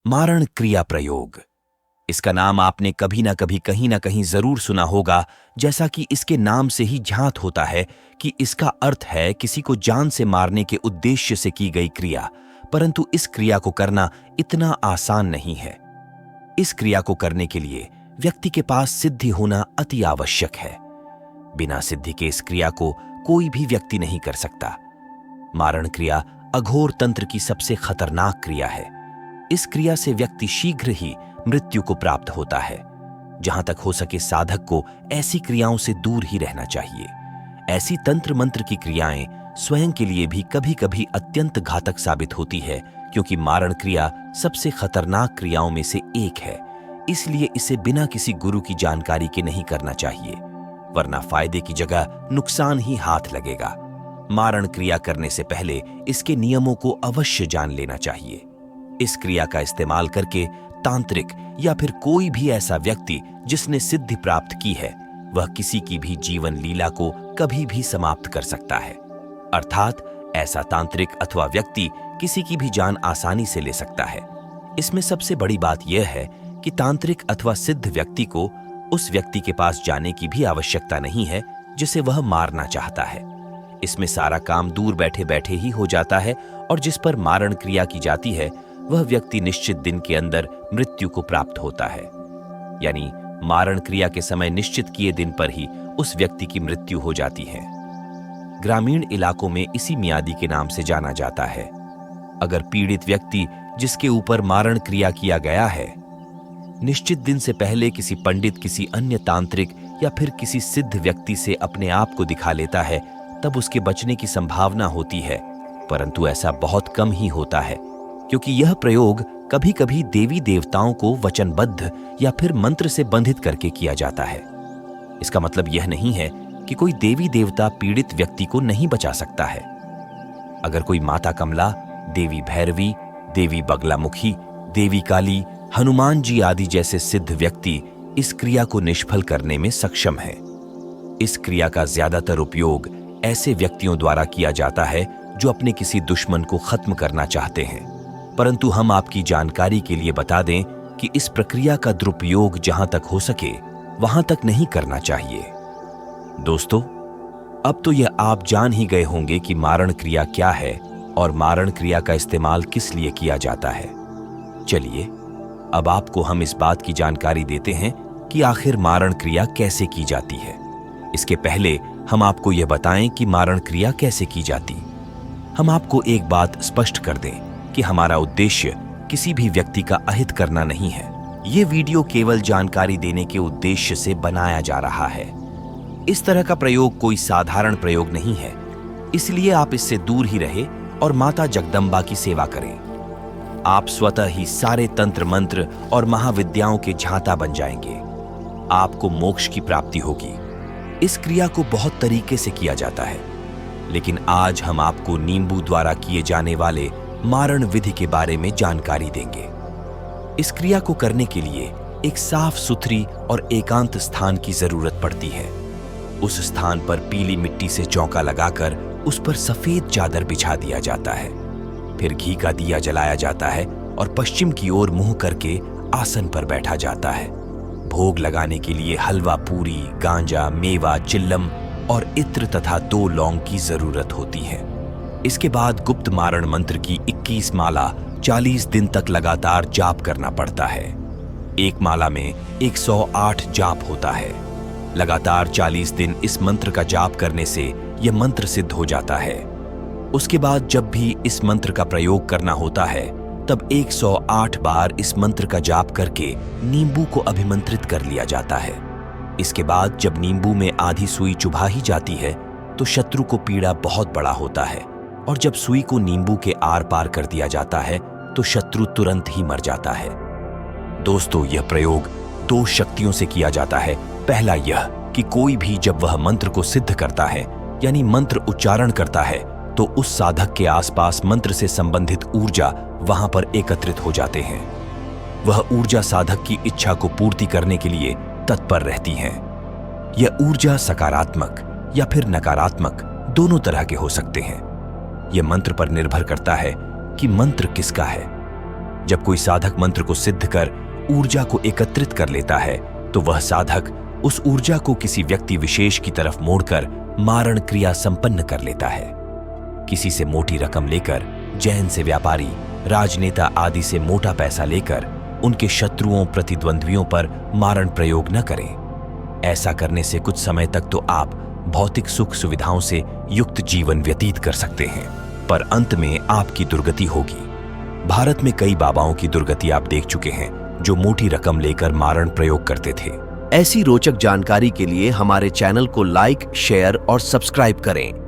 मारण क्रिया प्रयोग। इसका नाम आपने कभी ना कभी कहीं ना कहीं जरूर सुना होगा, जैसा कि इसके नाम से ही झांत होता है कि इसका अर्थ है किसी को जान से मारने के उद्देश्य से की गई क्रिया। परंतु इस क्रिया को करना इतना आसान नहीं है। इस क्रिया को करने के लिए व्यक्ति के पास सिद्धि होना अति आवश्यक है। बिना सिद्धि के इस क्रिया को कोई भी व्यक्ति नहीं कर सकता। मारण क्रिया अघोर तंत्र की सबसे खतरनाक क्रिया है। इस क्रिया से व्यक्ति शीघ्र ही मृत्यु को प्राप्त होता है। जहां तक हो सके साधक को ऐसी क्रियाओं से दूर ही रहना चाहिए। ऐसी तंत्र मंत्र की क्रियाएं स्वयं के लिए भी कभी कभी अत्यंत घातक साबित होती है, क्योंकि मारण क्रिया सबसे खतरनाक क्रियाओं में से एक है। इसलिए इसे बिना किसी गुरु की जानकारी के नहीं करना चाहिए, वरना फायदे की जगह नुकसान ही हाथ लगेगा। मारण क्रिया करने से पहले इसके नियमों को अवश्य जान लेना चाहिए। इस क्रिया का इस्तेमाल करके तांत्रिक या फिर कोई भी ऐसा व्यक्ति जिसने सिद्धि प्राप्त की है, वह किसी की भी जीवन लीला को कभी भी समाप्त कर सकता है। अर्थात ऐसा तांत्रिक अथवा व्यक्ति किसी की भी जान आसानी से ले सकता है। इसमें सबसे बड़ी बात यह है कि तांत्रिक अथवा सिद्ध व्यक्ति को उस व्यक्ति के पास जाने की भी आवश्यकता नहीं है जिसे वह मारना चाहता है। इसमें सारा काम दूर बैठे बैठे ही हो जाता है, और जिस पर मारण क्रिया की जाती है वह व्यक्ति निश्चित दिन के अंदर मृत्यु को प्राप्त होता है। यानी मारण क्रिया के समय निश्चित किए दिन पर ही उस व्यक्ति की मृत्यु हो जाती है। ग्रामीण इलाकों में इसी मियादी के नाम से जाना जाता है। अगर पीड़ित व्यक्ति जिसके ऊपर मारण क्रिया किया गया है निश्चित दिन से पहले किसी पंडित, किसी अन्य तांत्रिक या फिर किसी सिद्ध व्यक्ति से अपने आप को दिखा लेता है, तब उसके बचने की संभावना होती है। परंतु ऐसा बहुत कम ही होता है, क्योंकि यह प्रयोग कभी कभी देवी देवताओं को वचनबद्ध या फिर मंत्र से बंधित करके किया जाता है। इसका मतलब यह नहीं है कि कोई देवी देवता पीड़ित व्यक्ति को नहीं बचा सकता है। अगर कोई माता कमला, देवी भैरवी, देवी बगलामुखी, देवी काली, हनुमान जी आदि जैसे सिद्ध व्यक्ति इस क्रिया को निष्फल करने में सक्षम है। इस क्रिया का ज्यादातर उपयोग ऐसे व्यक्तियों द्वारा किया जाता है जो अपने किसी दुश्मन को खत्म करना चाहते हैं। परंतु हम आपकी जानकारी के लिए बता दें कि इस प्रक्रिया का दुरुपयोग जहां तक हो सके वहां तक नहीं करना चाहिए। दोस्तों, अब तो यह आप जान ही गए होंगे कि मारण क्रिया क्या है और मारण क्रिया का इस्तेमाल किस लिए किया जाता है। चलिए अब आपको हम इस बात की जानकारी देते हैं कि आखिर मारण क्रिया कैसे की जाती है। इसके पहले हम आपको यह बताएं कि मारण क्रिया कैसे की जाती। हम आपको एक बात स्पष्ट कर दें कि हमारा उद्देश्य किसी भी व्यक्ति का अहित करना नहीं है। ये वीडियो केवल जानकारी देने के उद्देश्य से बनाया जा रहा है। इस तरह का प्रयोग कोई साधारण प्रयोग नहीं है, इसलिए आप इससे दूर ही रहे और माता जगदम्बा की सेवा करें। आप स्वतः ही सारे तंत्र मंत्र और महाविद्याओं के झांता बन जाएंगे। आपको मोक्ष की प्राप्ति होगी। इस क्रिया को बहुत तरीके से किया जाता है, लेकिन आज हम आपको नींबू द्वारा किए जाने वाले मारण विधि के बारे में जानकारी देंगे। इस क्रिया को करने के लिए एक साफ सुथरी और एकांत स्थान की जरूरत पड़ती है। उस स्थान पर पीली मिट्टी से चौका लगाकर उस पर सफेद चादर बिछा दिया जाता है। फिर घी का दिया जलाया जाता है और पश्चिम की ओर मुंह करके आसन पर बैठा जाता है। भोग लगाने के लिए हलवा पूरी, गांजा, मेवा, चिल्लम और इत्र तथा 2 लौंग की जरूरत होती है। इसके बाद गुप्त मारण मंत्र की 21 माला 40 दिन तक लगातार जाप करना पड़ता है। एक माला में 108 जाप होता है। लगातार 40 दिन इस मंत्र का जाप करने से यह मंत्र सिद्ध हो जाता है। उसके बाद जब भी इस मंत्र का प्रयोग करना होता है तब 108 बार इस मंत्र का जाप करके नींबू को अभिमंत्रित कर लिया जाता है। इसके बाद जब नींबू में आधी सुई चुभा ही जाती है तो शत्रु को पीड़ा बहुत बड़ा होता है, और जब सुई को नींबू के आर पार कर दिया जाता है तो शत्रु तुरंत ही मर जाता है। दोस्तों, यह प्रयोग 2 शक्तियों से किया जाता है। पहला यह कि कोई भी जब वह मंत्र को सिद्ध करता है यानी मंत्र उच्चारण करता है तो उस साधक के आसपास मंत्र से संबंधित ऊर्जा वहां पर एकत्रित हो जाते हैं। वह ऊर्जा साधक की इच्छा को पूर्ति करने के लिए तत्पर रहती है। यह ऊर्जा सकारात्मक या फिर नकारात्मक दोनों तरह के हो सकते हैं। यह मंत्र पर निर्भर करता है कि मंत्र किसका है। जब कोई साधक मंत्र को सिद्ध कर ऊर्जा को एकत्रित कर लेता है तो वह साधक उस ऊर्जा को किसी व्यक्ति विशेष की तरफ मोड़कर मारण क्रिया संपन्न कर लेता है। किसी से मोटी रकम लेकर, जैन से व्यापारी, राजनेता आदि से मोटा पैसा लेकर उनके शत्रुओं प्रतिद्वंद्वियों पर मारण प्रयोग न करें। ऐसा करने से कुछ समय तक तो आप भौतिक सुख सुविधाओं से युक्त जीवन व्यतीत कर सकते हैं, पर अंत में आपकी दुर्गति होगी। भारत में कई बाबाओं की दुर्गति आप देख चुके हैं जो मोटी रकम लेकर मारण प्रयोग करते थे। ऐसी रोचक जानकारी के लिए हमारे चैनल को लाइक, शेयर और सब्सक्राइब करें।